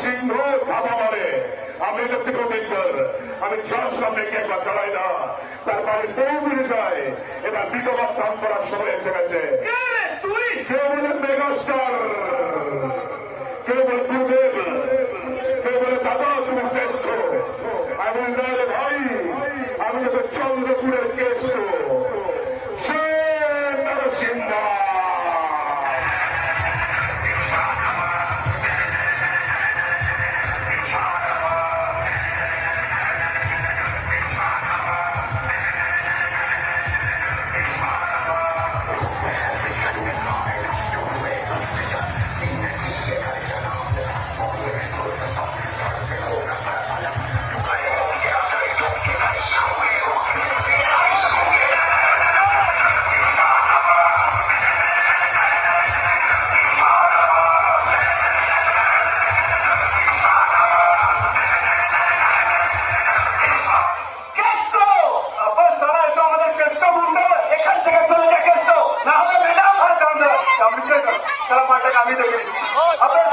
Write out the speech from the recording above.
সিংহ ধাপা মারে। আমি ব্যক্তিগত আমি সব সামনে কে একবার দাঁড়াই না, তারপরে বউ মিলে যায়। এবার বিধবা স্থান করার সময় এসে গেছে। তুই কেউ বলে মেগাস্টার, কেউ বলে গুরুদেব, কেউ বলে দাদা তুমি শ্রেষ্ঠ। আমি বলি ভাই, আমি তো চন্দ্রপুরের কেষ্ট সে নরসিংহা। আমি দেখি আপনার